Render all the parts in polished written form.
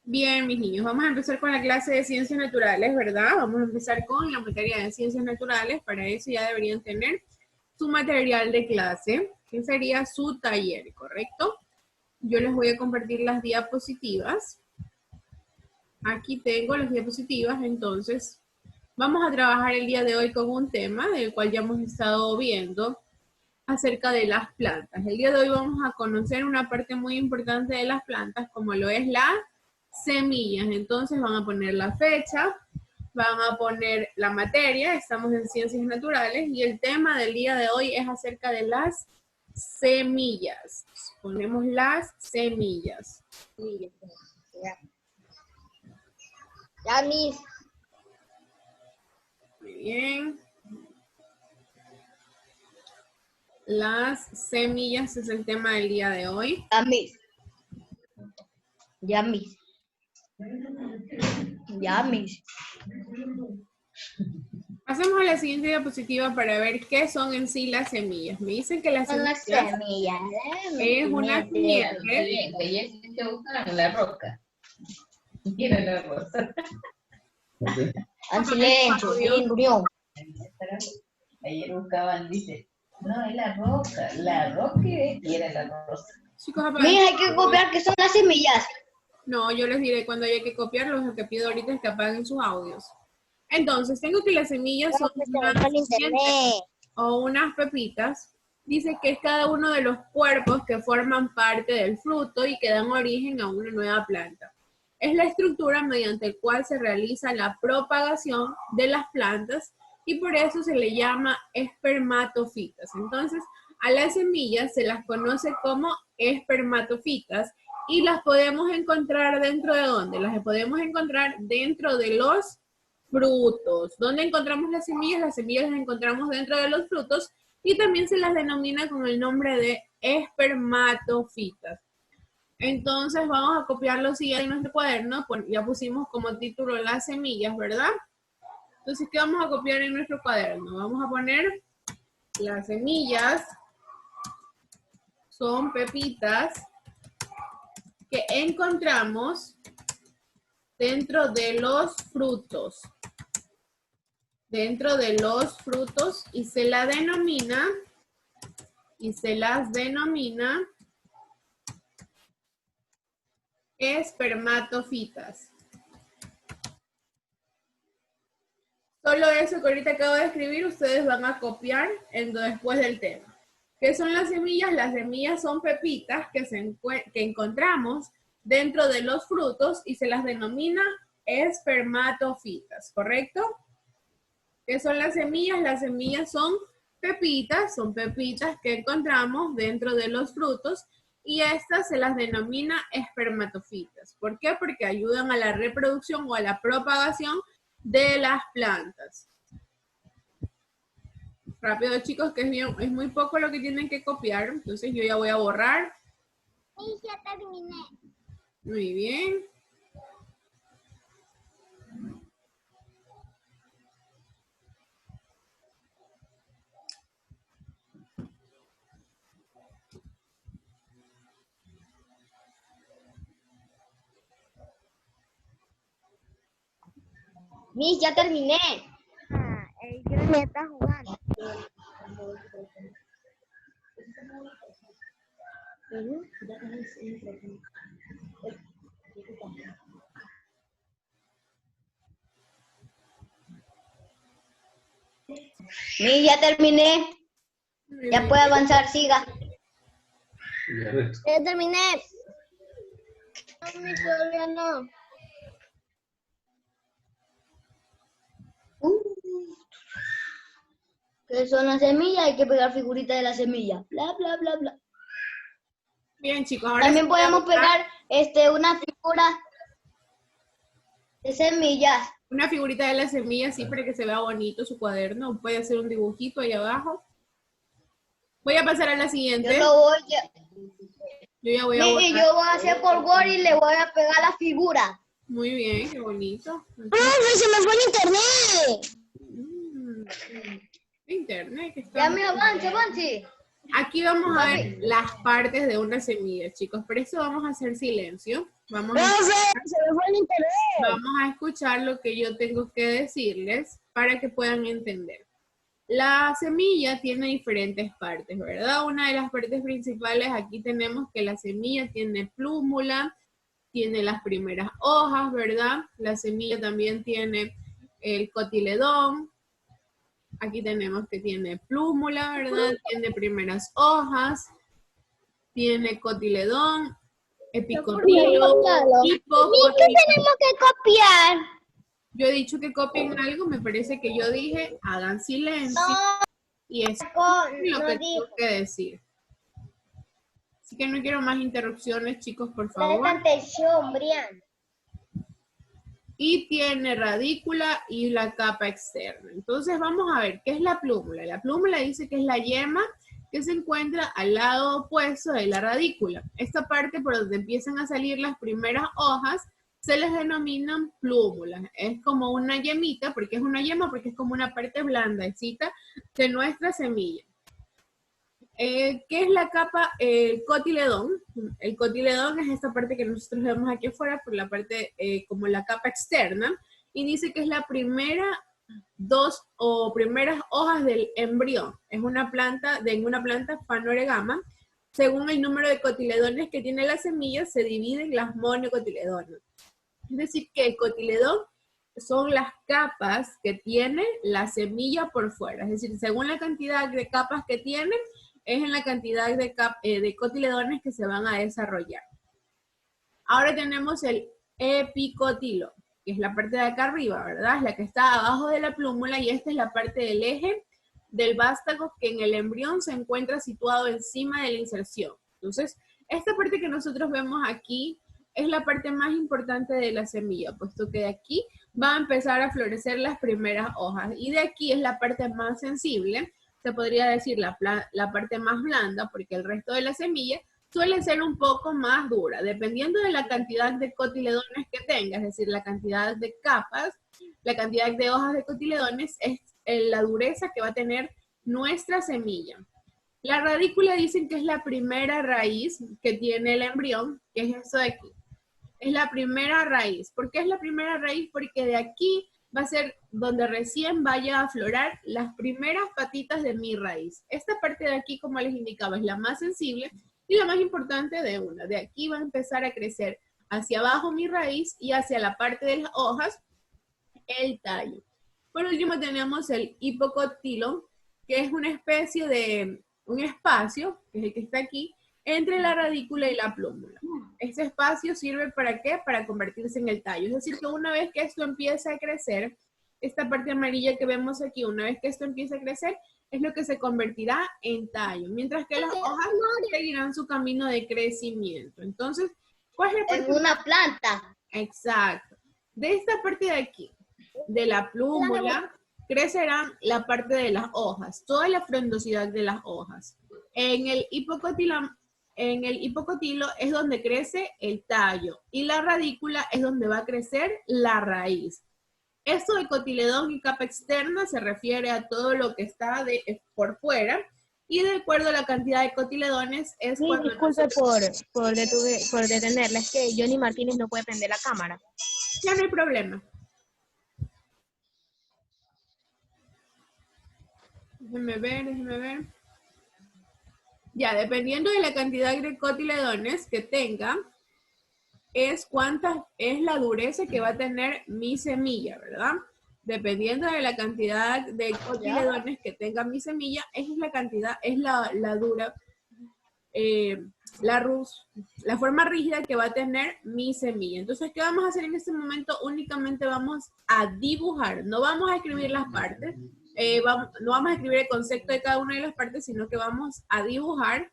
Bien, mis niños, vamos a empezar con la clase de ciencias naturales, ¿verdad? Vamos a empezar con la materia de ciencias naturales. Para eso ya deberían tener su material de clase, que sería su taller, ¿correcto? Yo les voy a compartir las diapositivas. Aquí tengo las diapositivas, entonces vamos a trabajar el día de hoy con un tema del cual ya hemos estado viendo acerca de las plantas. El día de hoy vamos a conocer una parte muy importante de las plantas, como lo es las semillas. Entonces van a poner la fecha, van a poner la materia, estamos en ciencias naturales, y el tema del día de hoy es acerca de las semillas. Ponemos las semillas. Ya, mis. Muy bien. Las semillas es el tema del día de hoy. Ya, mis. Ya, mis. Ya, mis. Pasemos a la siguiente diapositiva para ver qué son en sí las semillas. Me dicen que las Son las semillas semillas. es una simiente. Ayer te buscaron la roca. Quiero la rosa. En silencio, silencio. Ayer buscaban, dice, no, es la roca quiere la rosa. Chicos, apaguen. Mira, hay que copiar que son las semillas. No, yo les diré cuando haya que copiarlos. Lo que pido ahorita es que apaguen sus audios. Entonces, tengo que las semillas son unas semillas o unas pepitas. Dice que es cada uno de los cuerpos que forman parte del fruto y que dan origen a una nueva planta. Es la estructura mediante la cual se realiza la propagación de las plantas y por eso se le llama espermatofitas. Entonces, a las semillas se las conoce como espermatofitas y las podemos encontrar dentro de ¿dónde? Las podemos encontrar dentro de los frutos. ¿Dónde encontramos las semillas? Las semillas las encontramos dentro de los frutos y también se las denomina con el nombre de espermatofitas. Entonces vamos a copiar lo siguiente en nuestro cuaderno. Ya pusimos como título las semillas, ¿verdad? Entonces, ¿qué vamos a copiar en nuestro cuaderno? Vamos a poner las semillas son pepitas que encontramos dentro de los frutos. Dentro de los frutos y se las denomina espermatofitas. Solo eso que ahorita acabo de escribir, ustedes van a copiar después del tema. ¿Qué son las semillas? Las semillas son pepitas que encontramos dentro de los frutos y se las denomina espermatofitas, ¿correcto? ¿Qué son las semillas? Las semillas son pepitas que encontramos dentro de los frutos y estas se las denomina espermatofitas. ¿Por qué? Porque ayudan a la reproducción o a la propagación de las plantas. Rápido, chicos, que es muy poco lo que tienen que copiar, entonces yo ya voy a borrar. Sí, ya terminé. Muy bien. Mis, ya terminé. El que me está jugando. Mis, ya terminé. Muy Ya bien. puede avanzar, siga. Ya terminé. No, mi todavía no. ¿Qué son las semillas? Hay que pegar figuritas de la semilla. Bla, bla, bla, bla. Bien, chicos, ahora También sí voy a podemos borrar pegar una figura de semillas. una figurita de la semilla, así para que se vea bonito su cuaderno. Puede hacer un dibujito ahí abajo. Voy a pasar a la siguiente. Yo lo voy Yo ya voy a Mire, borrar. yo voy a hacer por Word y le voy a pegar la figura. Muy bien, qué bonito. Se me fue el internet! Internet, que está Ya me avance. Aquí vamos a ver las partes de una semilla, chicos. Por eso vamos a hacer silencio. Vamos No a, sé, se me fue el internet. vamos a escuchar lo que yo tengo que decirles para que puedan entender. La semilla tiene diferentes partes, ¿verdad? Una de las partes principales, aquí tenemos que la semilla tiene plúmula, tiene las primeras hojas, ¿verdad? La semilla también tiene el cotiledón. Aquí tenemos que tiene plúmula, ¿verdad? Tiene primeras hojas, tiene cotiledón, epicotilo, hipocotilo. Tenemos que copiar. Yo he dicho que copien algo, me parece que yo dije, hagan silencio y es lo No que dijo. tengo que decir. Así que no quiero más interrupciones, chicos, por Presta favor. atención, Brian. Y tiene radícula y la capa externa. Entonces vamos a ver, ¿qué es la plúmula? La plúmula dice que es la yema que se encuentra al lado opuesto de la radícula. Esta parte por donde empiezan a salir las primeras hojas se les denominan plúmulas. Es como una yemita, porque es una yema, porque es como una parte blandecita de nuestra semilla. ¿Qué es la capa? El cotiledón. El cotiledón es esta parte que nosotros vemos aquí afuera por la parte como la capa externa y dice que es la primera primeras hojas del embrión. Es una planta, en una planta Phanerogamma. Según el número de cotiledones que tiene la semilla, se dividen las monocotiledones. Es decir, que el cotiledón son las capas que tiene la semilla por fuera. Es decir, según la cantidad de capas que tiene, es en la cantidad de cotiledones que se van a desarrollar. Ahora tenemos el epicotilo, que es la parte de acá arriba, ¿verdad? Es la que está abajo de la plúmula y esta es la parte del eje del vástago que en el embrión se encuentra situado encima de la inserción. Entonces, esta parte que nosotros vemos aquí es la parte más importante de la semilla, puesto que de aquí va a empezar a florecer las primeras hojas y de aquí es la parte más sensible, se podría decir la parte más blanda, porque el resto de la semilla suele ser un poco más dura, dependiendo de la cantidad de cotiledones que tenga, es decir, la cantidad de capas, la cantidad de hojas de cotiledones es la dureza que va a tener nuestra semilla. La radícula dicen que es la primera raíz que tiene el embrión, que es esto de aquí. Es la primera raíz. ¿Por qué es la primera raíz? Porque de aquí va a ser donde recién vaya a aflorar las primeras patitas de mi raíz. Esta parte de aquí, como les indicaba, es la más sensible y la más importante de una. De aquí va a empezar a crecer hacia abajo mi raíz y hacia la parte de las hojas el tallo. Por último tenemos el hipocotilo, que es una especie de un espacio, que es el que está aquí, entre la radícula y la plúmula. Este espacio sirve ¿para qué? Para convertirse en el tallo. Es decir, que una vez que esto empieza a crecer, esta parte amarilla que vemos aquí, una vez que esto empieza a crecer, es lo que se convertirá en tallo, mientras que las hojas seguirán su camino de crecimiento. Entonces, ¿cuál es la parte? En una planta. Exacto. De esta parte de aquí, de la plúmula, crecerán la parte de las hojas, toda la frondosidad de las hojas. En el hipocotilo es donde crece el tallo y la radícula es donde va a crecer la raíz. Esto de cotiledón y capa externa se refiere a todo lo que está por fuera y de acuerdo a la cantidad de cotiledones es Sí, cuando... disculpe por detenerla, es que Johnny Martínez no puede prender la cámara. Ya no hay problema. Déjenme ver. Ya, dependiendo de la cantidad de cotiledones que tenga, es la dureza que va a tener mi semilla, ¿verdad? Dependiendo de la cantidad de cotiledones que tenga mi semilla, esa es la cantidad, es la dura, la forma rígida que va a tener mi semilla. Entonces, ¿qué vamos a hacer en este momento? Únicamente vamos a dibujar, no vamos a escribir las partes, no vamos a escribir el concepto de cada una de las partes, sino que vamos a dibujar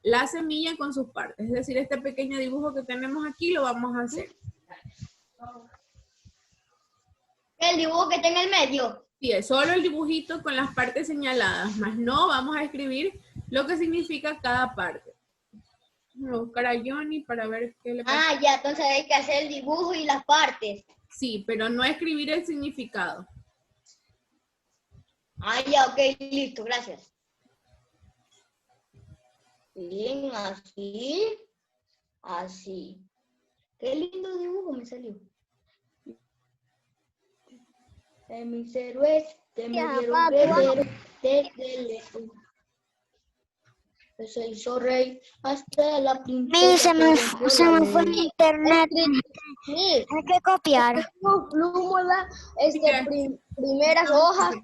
la semilla con sus partes. Es decir, este pequeño dibujo que tenemos aquí lo vamos a hacer. El dibujo que está en el medio. Sí, es solo el dibujito con las partes señaladas, más no vamos a escribir lo que significa cada parte. Voy a buscar a Johnny para ver qué le pasa. Ah, ya, entonces hay que hacer el dibujo y las partes. Sí, pero no escribir el significado. Ah, ya, ok, listo, gracias. Bien, así, así. Qué lindo dibujo me salió. De mis héroes que me Ya, dieron papi. crecer desde lejos. Se hizo rey hasta la princesa. Se me fue mi internet. Miss, Hay que copiar. plúmula, ¿Qué? primeras hojas.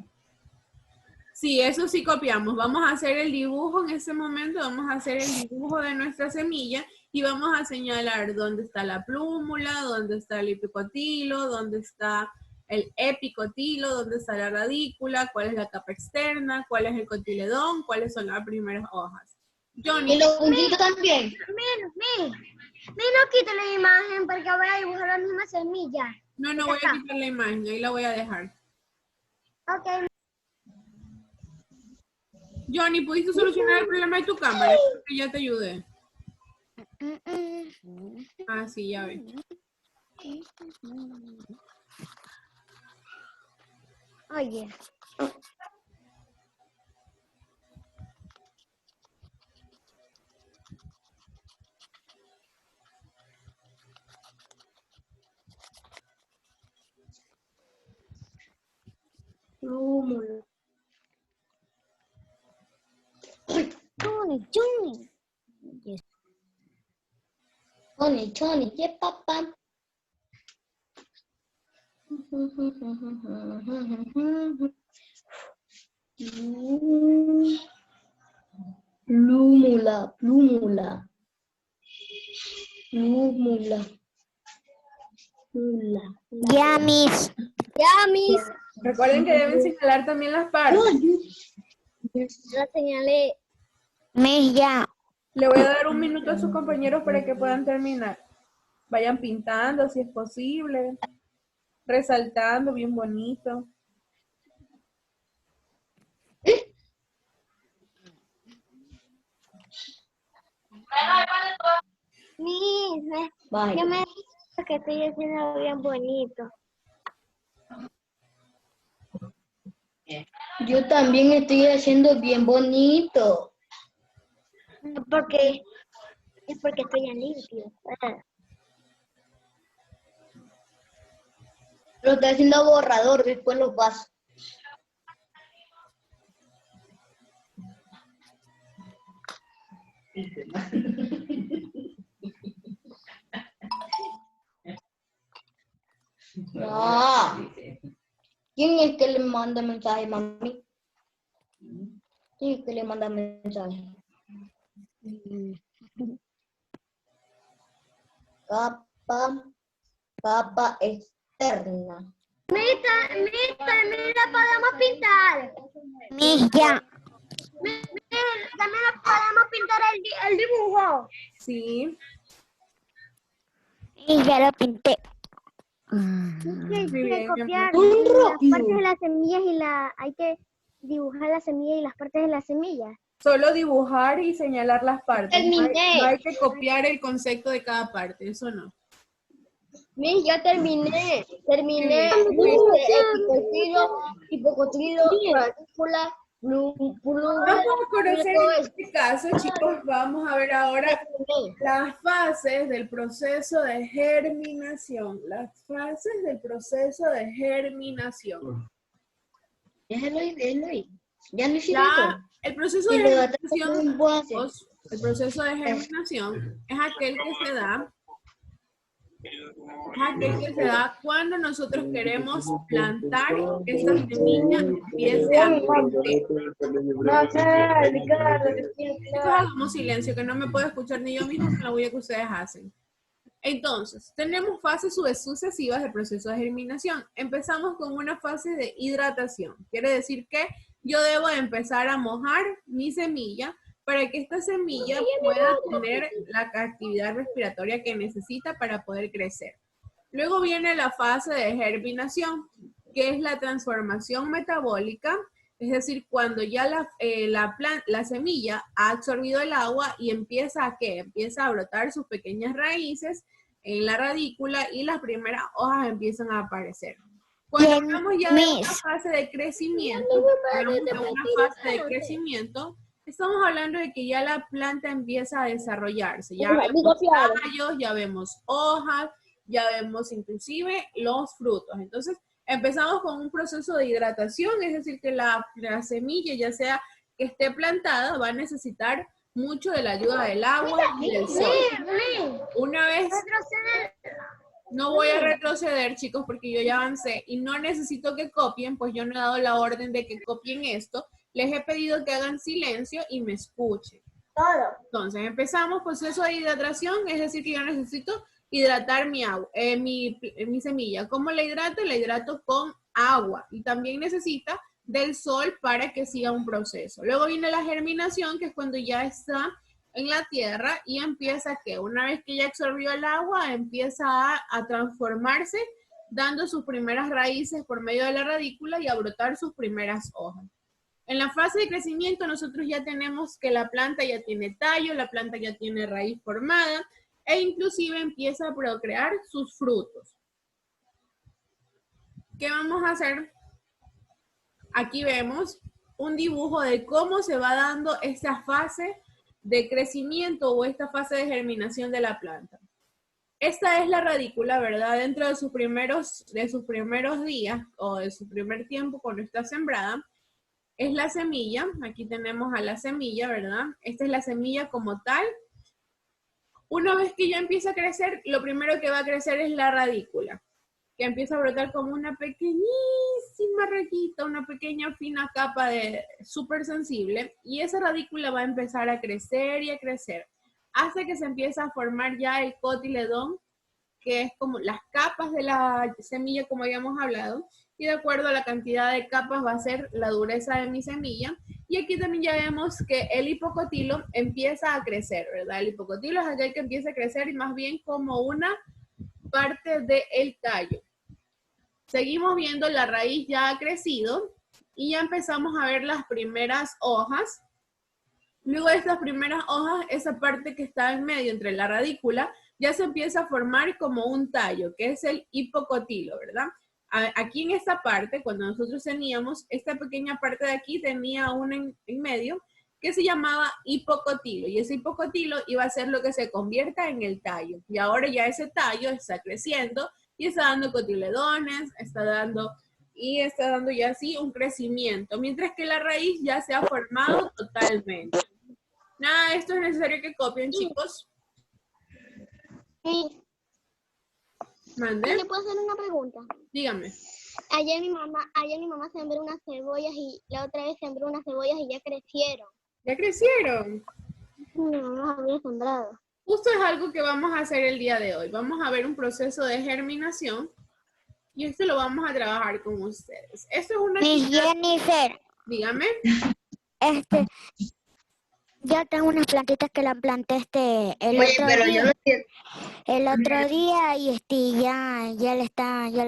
Sí, eso sí copiamos. Vamos a hacer el dibujo en ese momento, vamos a hacer el dibujo de nuestra semilla y vamos a señalar dónde está la plúmula, dónde está el epicotilo, dónde está el epicotilo, dónde está la radícula, cuál es la capa externa, cuál es el cotiledón, cuáles son las primeras hojas. Johnny, Y los puntitos también. Miss, no quite la imagen porque voy a dibujar la misma semilla. no voy a quitar la imagen, ahí la voy a dejar. Ok. Johnny, ¿pudiste solucionar el problema de tu cámara? Que ya te ayudé. Ah, sí, ya ve. Oye. Plúmula. Choni, ye papá. Plúmula. Ya, Miss. Recuerden que deben señalar también las partes. La señalé. Miss, ya. Le voy a dar un minuto a sus compañeros para que puedan terminar. Vayan pintando si es posible. Resaltando bien bonito. Miss, Bye. yo me dijo que estoy haciendo bien bonito. Yo también estoy haciendo bien bonito. Porque es porque estoy bien limpio. Lo estoy haciendo borrador, después lo paso. No. ¿Quién es que le manda mensaje, mami? ¿Quién es que le manda mensaje? Capa externa. También la podemos pintar. Miss, ya. También la podemos pintar el dibujo. Sí. Miss, ya lo pinté. Hay Muy que bien, copiar Muy las rápido. partes de las semillas hay que dibujar la semilla y las partes de las semillas. Solo dibujar y señalar las partes. Terminé. No hay que copiar el concepto de cada parte, eso no. Miss, ya terminé. Terminé. Epicotilo, hipocotilo, radícula, Vamos a conocer en este caso, chicos, vamos a ver ahora las fases del proceso de germinación. Las fases del proceso de germinación. Déjalo ahí. Ya lo hicieron El proceso de germinación, chicos, el proceso de germinación es aquel que se da cuando nosotros queremos plantar esta semilla y empiece a crecer. Chicos, hagamos silencio, que no me puedo escuchar ni yo mismo con la bulla que ustedes hacen. Entonces, tenemos fases sucesivas del proceso de germinación. Empezamos con una fase de hidratación. Quiere decir que yo debo empezar a mojar mi semilla para que esta semilla pueda tener la actividad respiratoria que necesita para poder crecer. Luego viene la fase de germinación, que es la transformación metabólica, es decir, cuando ya la semilla ha absorbido el agua y empieza a brotar sus pequeñas raíces en la radícula y las primeras hojas empiezan a aparecer. Cuando hablamos ya de una fase de crecimiento, Estamos hablando de que ya la planta empieza a desarrollarse. Ya vemos tallos, ya vemos hojas, ya vemos inclusive los frutos. Entonces, empezamos con un proceso de hidratación, es decir, que la semilla, ya sea que esté plantada, va a necesitar mucho de la ayuda del agua y del sol. Una vez... No voy a retroceder, chicos, porque yo ya avancé y no necesito que copien, pues yo no he dado la orden de que copien esto. Les he pedido que hagan silencio y me escuchen. Entonces, empezamos proceso de hidratación, es decir, que yo necesito hidratar mi semilla. ¿Cómo la hidrato? La hidrato con agua y también necesita del sol para que siga un proceso. Luego viene la germinación, que es cuando ya está en la tierra y empieza que una vez que ya absorbió el agua, empieza a transformarse, dando sus primeras raíces por medio de la radícula y a brotar sus primeras hojas. En la fase de crecimiento nosotros ya tenemos que la planta ya tiene tallo, la planta ya tiene raíz formada e inclusive empieza a procrear sus frutos. ¿Qué vamos a hacer? Aquí vemos un dibujo de cómo se va dando esta fase de crecimiento o esta fase de germinación de la planta. Esta es la radícula, ¿verdad? Dentro de sus primeros días o de su primer tiempo cuando está sembrada, es la semilla. Aquí tenemos a la semilla, ¿verdad? Esta es la semilla como tal. Una vez que ya empieza a crecer, lo primero que va a crecer es la radícula, que empieza a brotar como una pequeñísima rayita, una pequeña fina capa de súper sensible, y esa radícula va a empezar a crecer y a crecer, hasta que se empieza a formar ya el cotiledón, que es como las capas de la semilla, como habíamos hablado, y de acuerdo a la cantidad de capas va a ser la dureza de mi semilla. Y aquí también ya vemos que el hipocotilo empieza a crecer, ¿verdad? El hipocotilo es aquel que empieza a crecer y más bien como una parte del tallo. Seguimos viendo la raíz ya ha crecido y ya empezamos a ver las primeras hojas. Luego de estas primeras hojas, esa parte que está en medio entre la radícula ya se empieza a formar como un tallo, que es el hipocotilo, ¿verdad? Aquí en esta parte, cuando nosotros teníamos, esta pequeña parte de aquí tenía una en medio que se llamaba hipocotilo, y ese hipocotilo iba a ser lo que se convierta en el tallo. Y ahora ya ese tallo está creciendo y está dando cotiledones, está dando ya así un crecimiento, mientras que la raíz ya se ha formado totalmente. Nada de esto es necesario que copien, chicos. Sí. ¿Mande? ¿Le puedo hacer una pregunta? Dígame. Ayer mi mamá sembró unas cebollas y la otra vez sembró unas cebollas y ya crecieron. ¿Ya crecieron? No las había sembrado. Justo es algo que vamos a hacer el día de hoy. Vamos a ver un proceso de germinación y esto lo vamos a trabajar con ustedes. Esto es una Miss actividad... Jennifer, Dígame. yo tengo unas plantitas que las planté el otro día y ya le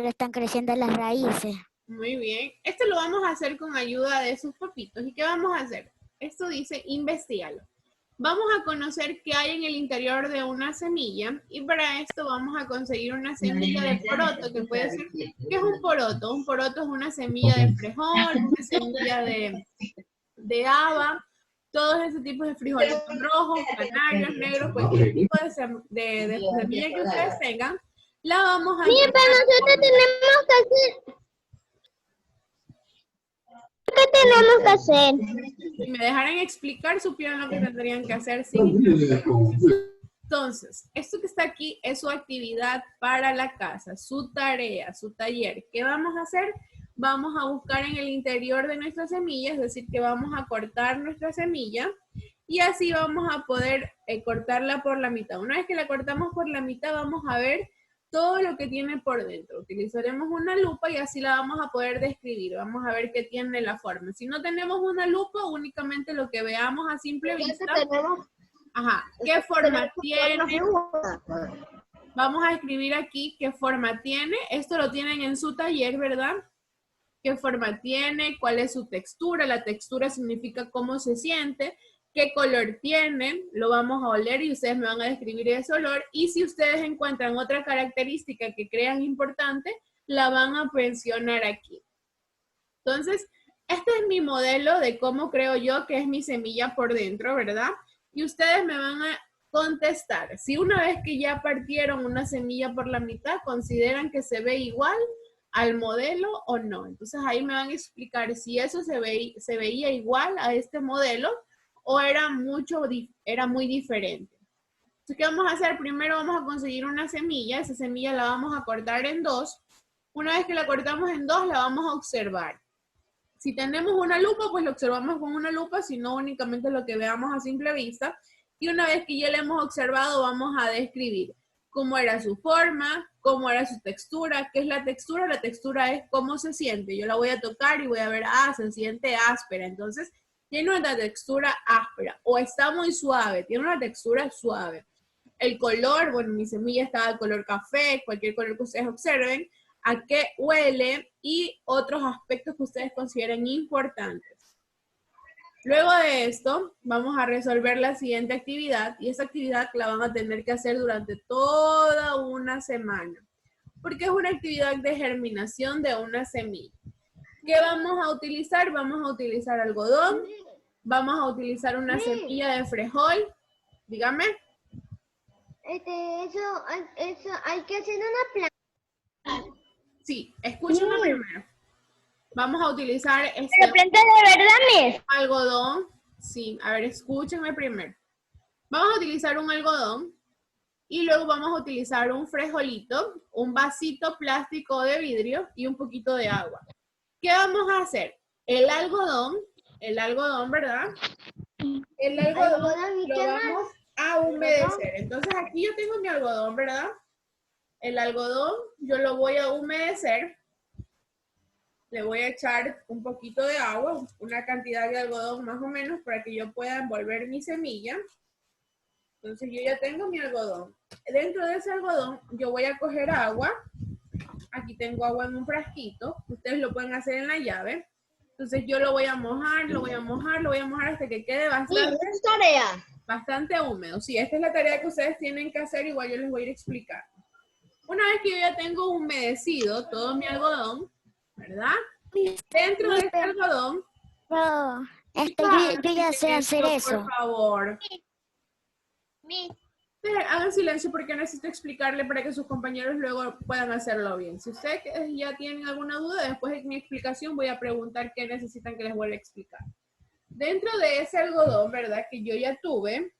están creciendo las raíces. Muy bien. Esto lo vamos a hacer con ayuda de sus papitos. ¿Y qué vamos a hacer? Esto dice, investígalo. Vamos a conocer qué hay en el interior de una semilla y para esto vamos a conseguir una semilla de poroto, que puede ser, ¿qué es un poroto? Un poroto es una semilla de frijol, una semilla de haba, todos esos tipos de frijoles son rojos, canarios, negros, cualquier tipo de semilla que ustedes tengan, la vamos a... Sí, pero nosotros tenemos que hacer... ¿Qué tenemos que hacer? Si me dejaran explicar, supieran lo que tendrían que hacer. Entonces, esto que está aquí es su actividad para la casa, su tarea, su taller. ¿Qué vamos a hacer? Vamos a buscar en el interior de nuestra semilla, es decir, que vamos a cortar nuestra semilla y así vamos a poder cortarla por la mitad. Una vez que la cortamos por la mitad, vamos a ver todo lo que tiene por dentro. Utilizaremos una lupa y así la vamos a poder describir. Vamos a ver qué tiene la forma. Si no tenemos una lupa, únicamente lo que veamos a simple vista. Ajá, ¿qué forma tiene? Vamos a escribir aquí qué forma tiene. Esto lo tienen en su taller, ¿verdad? ¿Qué forma tiene? ¿Cuál es su textura? La textura significa cómo se siente. ¿Qué color tiene? Lo vamos a oler y ustedes me van a describir ese olor. Y si ustedes encuentran otra característica que crean importante, la van a mencionar aquí. Entonces, Este es mi modelo de cómo creo yo que es mi semilla por dentro, ¿verdad? Y ustedes me van a contestar. Si una vez que ya partieron una semilla por la mitad, consideran que se ve igual al modelo o no. Entonces ahí me van a explicar si eso se veía igual a este modelo o era muy diferente. Entonces, ¿qué vamos a hacer? Primero vamos a conseguir una semilla. Esa semilla la vamos a cortar en dos. Una vez que la cortamos en dos, la vamos a observar. Si tenemos una lupa, pues lo observamos con una lupa, si no únicamente lo que veamos a simple vista. Y una vez que ya la hemos observado, vamos a describir cómo era su forma, cómo era su textura. ¿Qué es la textura? La textura es cómo se siente. Yo la voy a tocar y voy a ver, se siente áspera. Entonces, tiene una textura áspera o está muy suave, tiene una textura suave. El color, bueno, mi semilla está de color café, cualquier color que ustedes observen, a qué huele y otros aspectos que ustedes consideren importantes. Luego de esto, vamos a resolver la siguiente actividad y esa actividad la van a tener que hacer durante toda una semana, porque es una actividad de germinación de una semilla. ¿Qué vamos a utilizar? Vamos a utilizar algodón, vamos a utilizar una semilla de frijol, dígame. Eso hay que hacer una planta. Sí, escúchame primero. Vamos a utilizar Pero planta de verdad, Miss. algodón. Sí, a ver, escúchenme primero. Vamos a utilizar un algodón y luego vamos a utilizar un frijolito, un vasito plástico de vidrio y un poquito de agua. ¿Qué vamos a hacer? El algodón, ¿verdad? El algodón lo vamos a humedecer. Entonces aquí yo tengo mi algodón, ¿verdad? El algodón yo lo voy a humedecer. Le voy a echar un poquito de agua, una cantidad de algodón más o menos para que yo pueda envolver mi semilla. Entonces yo ya tengo mi algodón. Dentro de ese algodón yo voy a coger agua. Aquí tengo agua en un frasquito. Ustedes lo pueden hacer en la llave. Entonces yo lo voy a mojar, lo voy a mojar hasta que quede bastante húmedo. Sí, esta es la tarea que ustedes tienen que hacer. Igual yo les voy a ir explicando. Una vez que yo ya tengo humedecido todo mi algodón, ¿verdad? Dentro de este algodón. No, yo ya sé hacer eso. Por favor. Hagan silencio porque necesito explicarle para que sus compañeros luego puedan hacerlo bien. Si ustedes ya tienen alguna duda, después de mi explicación voy a preguntar qué necesitan que les vuelva a explicar. Dentro de ese algodón, ¿verdad? Que yo ya tuve,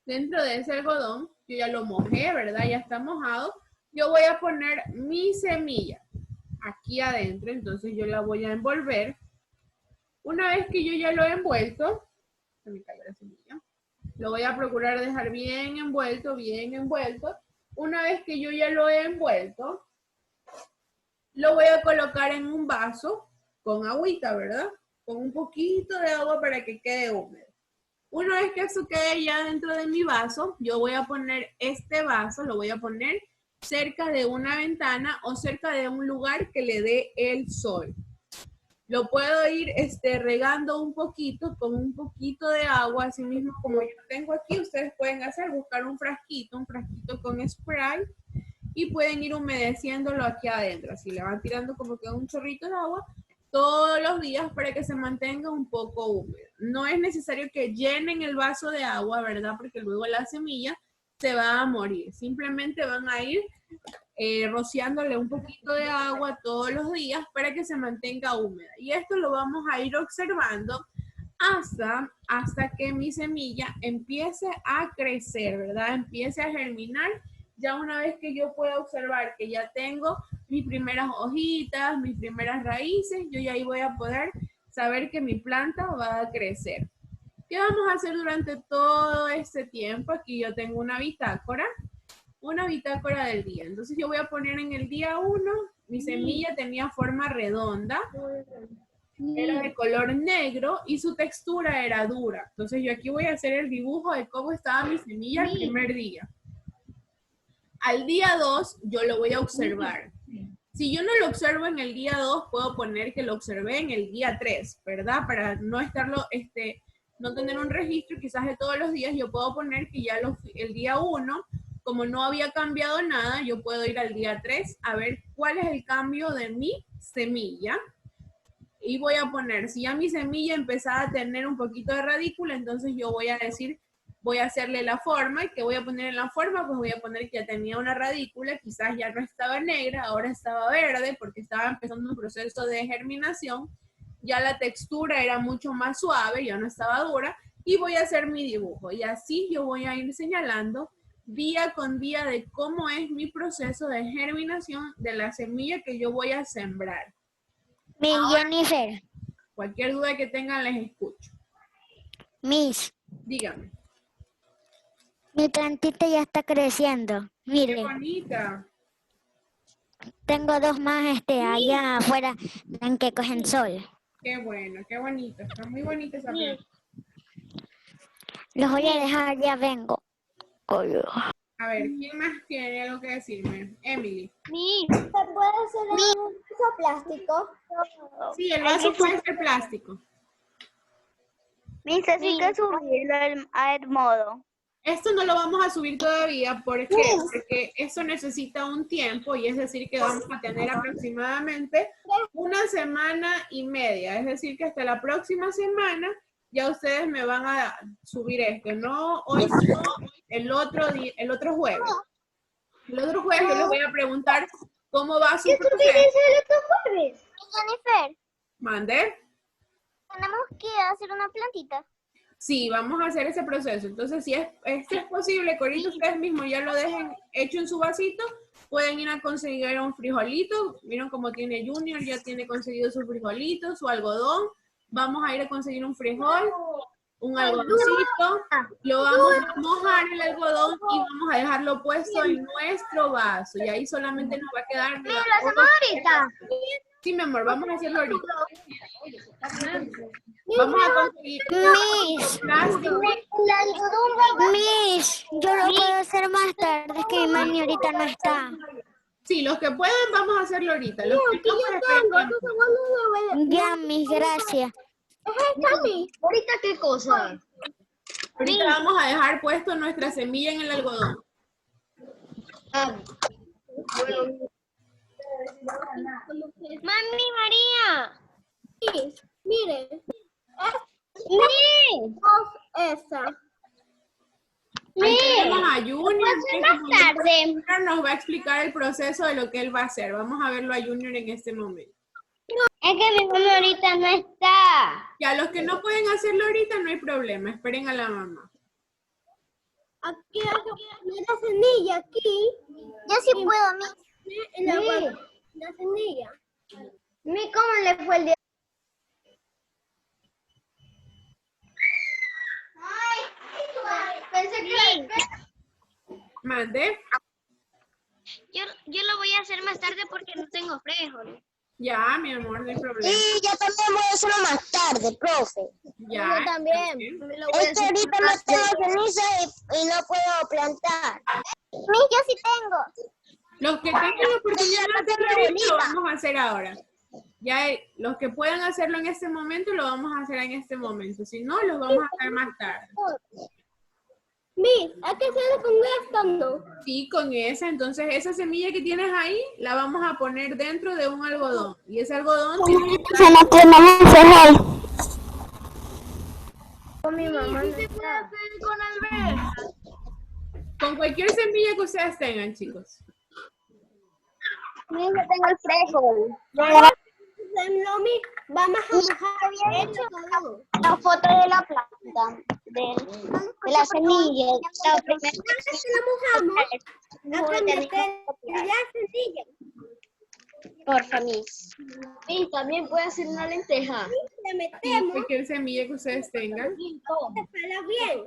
dentro de ese algodón, yo ya lo mojé, ¿verdad? Ya está mojado. Yo voy a poner mi semilla aquí adentro, entonces yo la voy a envolver. Una vez que yo ya lo he envuelto, se me cayó la semilla, lo voy a procurar dejar bien envuelto, bien envuelto. Una vez que yo ya lo he envuelto, lo voy a colocar en un vaso con agüita, ¿verdad? Con un poquito de agua para que quede húmedo. Una vez que eso quede ya dentro de mi vaso, yo voy a poner este vaso, lo voy a poner cerca de una ventana o cerca de un lugar que le dé el sol. Lo puedo ir regando un poquito con un poquito de agua, así mismo como yo tengo aquí. Ustedes pueden buscar un frasquito con spray y pueden ir humedeciéndolo aquí adentro. Así le van tirando como que un chorrito de agua todos los días para que se mantenga un poco húmedo. No es necesario que llenen el vaso de agua, ¿verdad? Porque luego la semilla se va a morir. Simplemente van a ir rociándole un poquito de agua todos los días para que se mantenga húmeda. Y esto lo vamos a ir observando hasta que mi semilla empiece a crecer, ¿verdad? Empiece a germinar. Ya una vez que yo pueda observar que ya tengo mis primeras hojitas, mis primeras raíces, yo ya ahí voy a poder saber que mi planta va a crecer. ¿Qué vamos a hacer durante todo este tiempo? Aquí yo tengo una bitácora del día. Entonces yo voy a poner en el día 1, mi semilla tenía forma redonda, era de color negro y su textura era dura. Entonces yo aquí voy a hacer el dibujo de cómo estaba mi semilla el primer día. Al día 2 yo lo voy a observar. Si yo no lo observo en el día 2, puedo poner que lo observé en el día 3, ¿verdad? Para no estarlo, no tener un registro quizás de todos los días, yo puedo poner que ya el día 1, como no había cambiado nada, yo puedo ir al día 3 a ver cuál es el cambio de mi semilla. y voy a poner, si ya mi semilla empezaba a tener un poquito de radícula, entonces yo voy a decir, voy a hacerle la forma, y que voy a poner en la forma, pues voy a poner que ya tenía una radícula, quizás ya no estaba negra, ahora estaba verde, porque estaba empezando un proceso de germinación, ya la textura era mucho más suave, ya no estaba dura, y voy a hacer mi dibujo, y así yo voy a ir señalando día con día de cómo es mi proceso de germinación de la semilla que yo voy a sembrar. Miss Jennifer, Cualquier duda que tengan les escucho. Miss, Dígame. mi plantita ya está creciendo. Qué Mire, bonita. tengo dos más allá afuera en que cogen sol. Qué bueno, qué bonito. Está muy bonita esa planta. Los voy a dejar, ya vengo. A ver, ¿quién más tiene algo que decirme? Emily. ¿Se puede hacer en un vaso plástico? Sí, el vaso puede ser plástico. Necesito subirlo al modo. Esto no lo vamos a subir todavía porque eso necesita un tiempo, y es decir que vamos a tener aproximadamente 1 semana y media. Es decir que hasta la próxima semana ya ustedes me van a subir esto. No hoy, sino el otro jueves. El otro jueves yo les voy a preguntar cómo va su proceso. el otro jueves? Jennifer, ¿Mande? tenemos que hacer una plantita. Sí, vamos a hacer ese proceso. Entonces, si es posible que ahorita ustedes mismos ya lo dejen hecho en su vasito, pueden ir a conseguir un frijolito. Miren cómo tiene Junior, ya tiene conseguido su frijolito, su algodón. Vamos a ir a conseguir un frijol, un algodoncito. Lo vamos a mojar el algodón y vamos a dejarlo puesto en nuestro vaso. Y ahí solamente nos va a quedar... ¿Lo hacemos ahorita? Sí, mi amor, vamos a hacerlo ahorita. Vamos a conseguir Miss, plástico. Miss, yo lo puedo hacer más tarde, es que mi mami ahorita no está. Sí, los que pueden vamos a hacerlo ahorita. Los que no, pues, esperen. Ya, Miss, gracias. ¿Ahorita qué cosa? Ahorita vamos a dejar puesto nuestra semilla en el algodón. Mami María. Sí, mire. Esa. Ahí tenemos a Junior, que Más tarde. nos va a explicar el proceso de lo que él va a hacer. Vamos a verlo a Junior en este momento. Es que mi mamá ahorita no está. Ya, los que no pueden hacerlo ahorita no hay problema, esperen a la mamá. Aquí hay la semilla, aquí. Yo sí puedo, mi. La semilla. ¿Cómo le fue el día? Pensé que Mande. yo lo voy a hacer más tarde porque no tengo frijoles. Ya, mi amor, no hay problema. Sí, yo también voy a hacerlo más tarde, profe. Ya. Yo también. Es que ahorita no tengo ceniza y no puedo plantar. Yo sí tengo. Los que tengan la oportunidad de hacerlo ahorita, lo vamos a hacer ahora. Ya, los que puedan hacerlo en este momento, lo vamos a hacer en este momento. Si no, los vamos a hacer más tarde. ¿A qué se le con esto, no? Sí, con esa. Entonces, esa semilla que tienes ahí, la vamos a poner dentro de un algodón. Y ese algodón tiene que estar... Con mi mamá. ¿Qué se puede hacer con alberja? Con cualquier semilla que ustedes tengan, chicos. Yo tengo el frijol. Vamos a mojar la foto de la planta, de la semilla. La primera vez que la mojamos, hay que meter la semilla. Porfa, Miss. Sí, también puede hacer una lenteja. Le Sí, metemos. cualquier semilla que ustedes tengan. Para bien.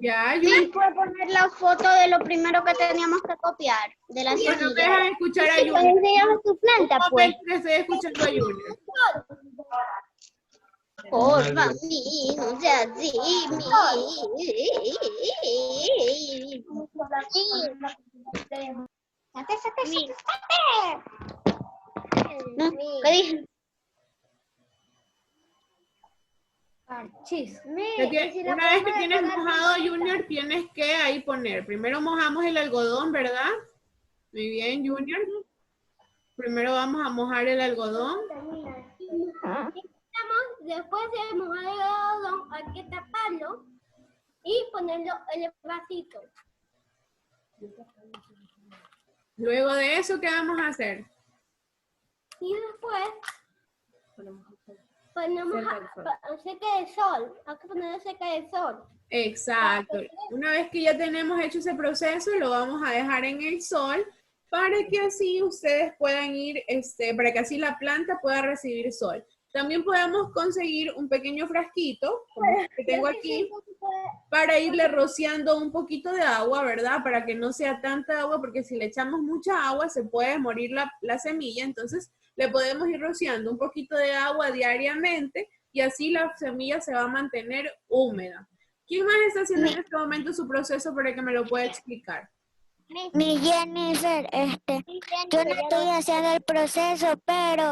Ya, ¿Quién puede poner la foto de lo primero que teníamos que copiar? De la no me semilla. dejan escuchar a ¿Cómo Junior. se llama tu planta, No, pues? que estoy escuchando a Junior. Porfa, mi, no sea así, ¿No? ¿Qué dije? Una vez que tienes mojado, Junior, tienes que ahí poner. Primero mojamos el algodón, ¿verdad? Muy bien, Junior. Primero vamos a mojar el algodón. Después de mojar el algodón, hay que taparlo y ponerlo en el vasito. Luego de eso, ¿qué vamos a hacer? Y después ponemos seca del sol. Hay que ponerlo seca del sol. Exacto. Una vez que ya tenemos hecho ese proceso, lo vamos a dejar en el sol para que así ustedes puedan ir, para que así la planta pueda recibir sol. También podemos conseguir un pequeño frasquito, como el que tengo aquí, para irle rociando un poquito de agua, ¿verdad? Para que no sea tanta agua, porque si le echamos mucha agua se puede morir la semilla, entonces le podemos ir rociando un poquito de agua diariamente y así la semilla se va a mantener húmeda. ¿Quién más está haciendo en este momento su proceso para que me lo pueda explicar? Mi Jennifer, yo no estoy haciendo el proceso, pero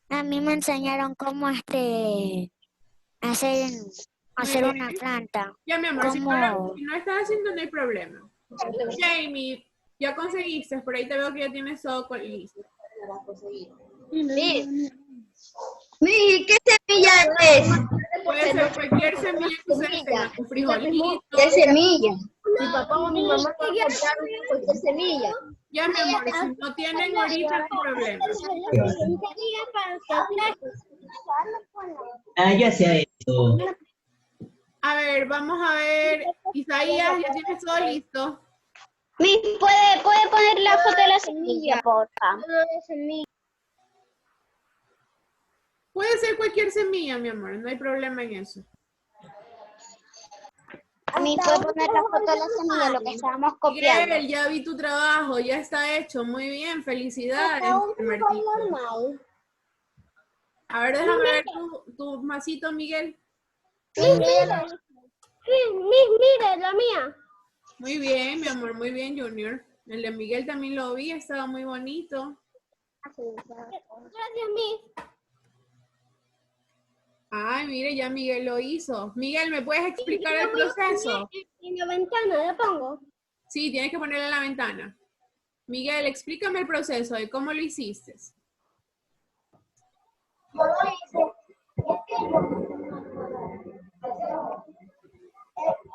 a mí me enseñaron cómo hacer una planta. Ya, mi amor, si ¿Cómo? no estás haciendo, no hay problema. Jamie, ya conseguiste, por ahí te veo que ya tienes todo listo. Miji, ¿qué semilla es? Puede ser cualquier semilla que ustedes tengan, un frijolito. ¿Qué semilla? Mi papá o mi mamá compraron cualquier semilla. Ya, mi amor, si no tienen ahorita, no hay problema. Ah, ya se ha hecho. A ver, vamos a ver. Isaías, ya tienes todo listo. ¿Puede poner la foto de la semilla, porfa? Puede ser cualquier semilla, mi amor, no hay problema en eso. A mí puede poner la foto de la semilla, lo que estábamos copiando. Miguel, ya vi tu trabajo, ya está hecho, muy bien, felicidades, Martín. A ver, déjame ver tu masito, Miguel. Mire, la mía. Muy bien, mi amor, muy bien, Junior. El de Miguel también lo vi, estaba muy bonito. Gracias, Miss. Ay, mire, ya Miguel lo hizo. Miguel, ¿me puedes explicar el proceso? En la ventana la pongo. Sí, tienes que ponerle en la ventana. Miguel, explícame el proceso de cómo lo hiciste. Yo lo hice.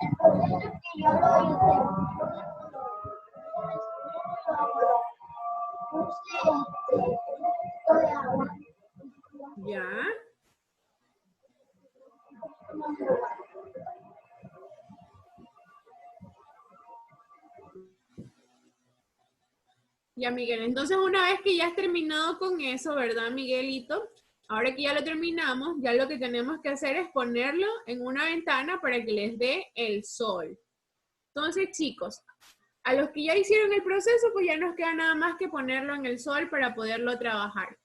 El proceso que yo lo hice. Puse un poquito de agua. Ya. Ya, Miguel, entonces una vez que ya has terminado con eso, ¿verdad, Miguelito? Ahora que ya lo terminamos, ya lo que tenemos que hacer es ponerlo en una ventana para que les dé el sol. Entonces, chicos, a los que ya hicieron el proceso, pues ya nos queda nada más que ponerlo en el sol para poderlo trabajar.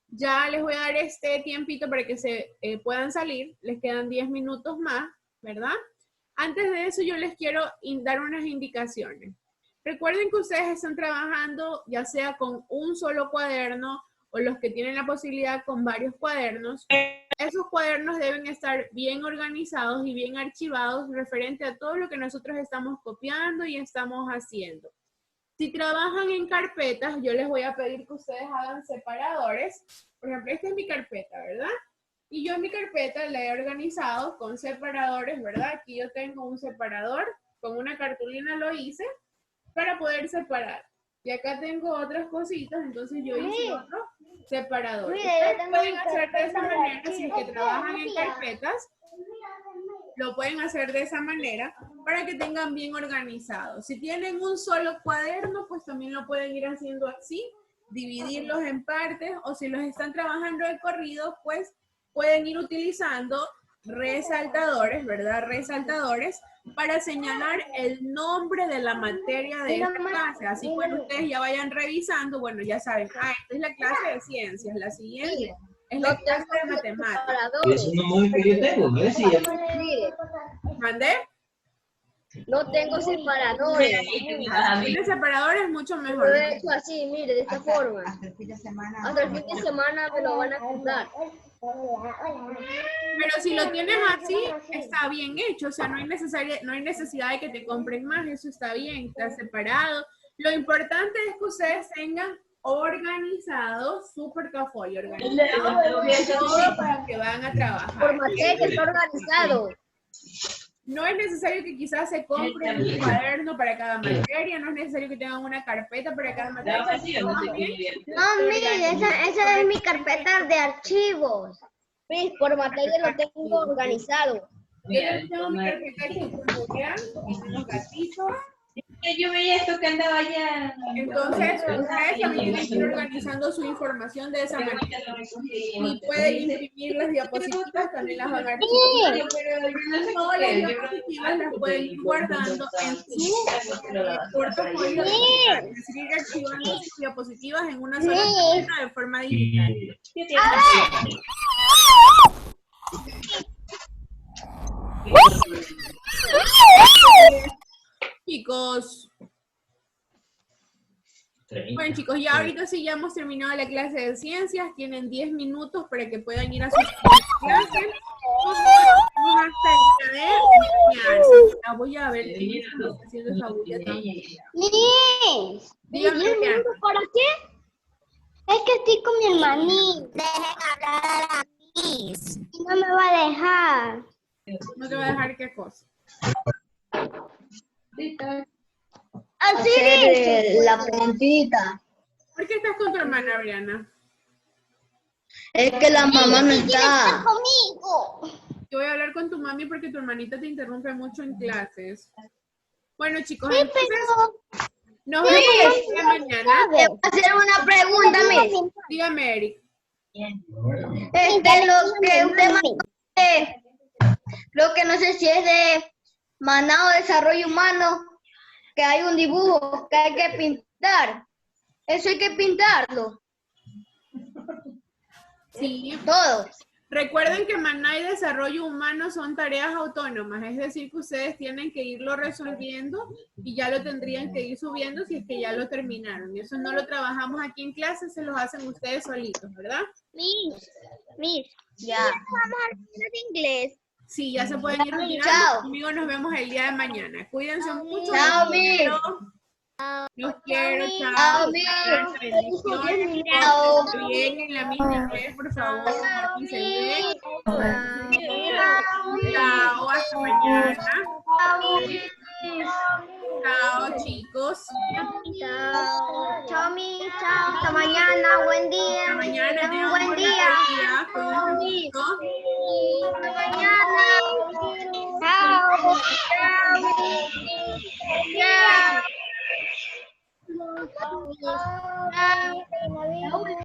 Ya les voy a dar este tiempito para que se puedan salir. Les quedan 10 minutos más, ¿verdad? Antes de eso, yo les quiero dar unas indicaciones. Recuerden que ustedes están trabajando ya sea con un solo cuaderno o los que tienen la posibilidad con varios cuadernos. Esos cuadernos deben estar bien organizados y bien archivados referente a todo lo que nosotros estamos copiando y estamos haciendo. Si trabajan en carpetas, yo les voy a pedir que ustedes hagan separadores. Por ejemplo, esta es mi carpeta, ¿verdad? Y yo en mi carpeta la he organizado con separadores, ¿verdad? Aquí yo tengo un separador, con una cartulina lo hice, para poder separar. Y acá tengo otras cositas, entonces yo hice otro separador. Ustedes pueden hacer de esa manera, si es que trabajan en carpetas, lo pueden hacer de esa manera para que tengan bien organizado. Si tienen un solo cuaderno, pues también lo pueden ir haciendo así, dividirlos en partes, o si los están trabajando de corrido, pues pueden ir utilizando resaltadores, ¿verdad? Resaltadores para señalar el nombre de la materia de esta clase. Así cuando ustedes ya vayan revisando, bueno, ya saben, esta es la clase de ciencias, la siguiente es la clase de matemáticas. Eso no es que yo tengo, ¿ves? Sí, ¿Mandé? No tengo separadores. Tiene separadores mucho mejor. Lo he hecho así, mire, de esta forma. Hasta el fin de semana me lo van a comprar. Pero si lo tienes así, está bien hecho. O sea, no hay necesidad de que te compren más. Eso está bien, está separado. Lo importante es que ustedes tengan organizado, súper café, organizado, todo para que van a trabajar. Por materia está organizado. No es necesario que quizás se compre un cuaderno para cada materia, no es necesario que tengan una carpeta para cada materia. No, mire, esa es mi carpeta de archivos. Miss, por materia lo tengo organizado. Yo también tengo mi carpeta aquí con Julián, con los gatitos. Yo veía esto que andaba allá. Entonces, ustedes también tienen que ir organizando su información de esa manera. Y pueden imprimir las diapositivas, también las van a archivar. Todas las diapositivas las pueden ir guardando en su portafolio. Es decir, ir archivando sus diapositivas en una sola carpeta de forma digital. Chicos. Bueno, chicos, ya ahorita sí ya hemos terminado la clase de ciencias. Tienen 10 minutos para que puedan ir a sus clases. Vamos hasta el día de mañana. La voy a ver quién está haciendo esa bulla también. Miss, Dígame, 10 Mariana. minutos, ¿para qué? Es que estoy con mi hermanito. Dejen hablar a la Miss. Y no me va a dejar. No te voy a dejar qué cosa. Así Hacer dice. la preguntita. ¿Por qué estás con tu hermana, Briana? Es que la mamá no ¿Quién está está. conmigo? Yo voy a hablar con tu mami porque tu hermanita te interrumpe mucho en clases. Bueno, chicos, Sí, entonces pero... nos vemos el día de mañana. Te voy a hacer una pregunta, Miss. Dígame, Eric. Lo que usted mandó, lo que no sé si es de Manado Desarrollo Humano, que hay un dibujo que hay que pintar. Eso hay que pintarlo, Sí. todo. Recuerden que Maná y Desarrollo Humano son tareas autónomas, es decir, que ustedes tienen que irlo resolviendo y ya lo tendrían que ir subiendo si es que ya lo terminaron. Y eso no lo trabajamos aquí en clase, se los hacen ustedes solitos, ¿verdad? Miss, Ya. vamos a hablar de inglés. Sí, ya se pueden ir retirando. Chao. Conmigo nos vemos el día de mañana. Cuídense mucho. Chao, Miss. Los quiero, chao. Chao, Miss. Bendiciones. Chao. Pórtense bien en la misma vez, por favor. Pórtense bien. Chao, hasta mañana. Chao, chicos. Chao, Miss. Chao. Hasta mañana. Buen día. Hasta mañana. Tengan Tengan un buen buena día. día. Cuídense mucho. Hasta mañana. Chao. Chao. Chao.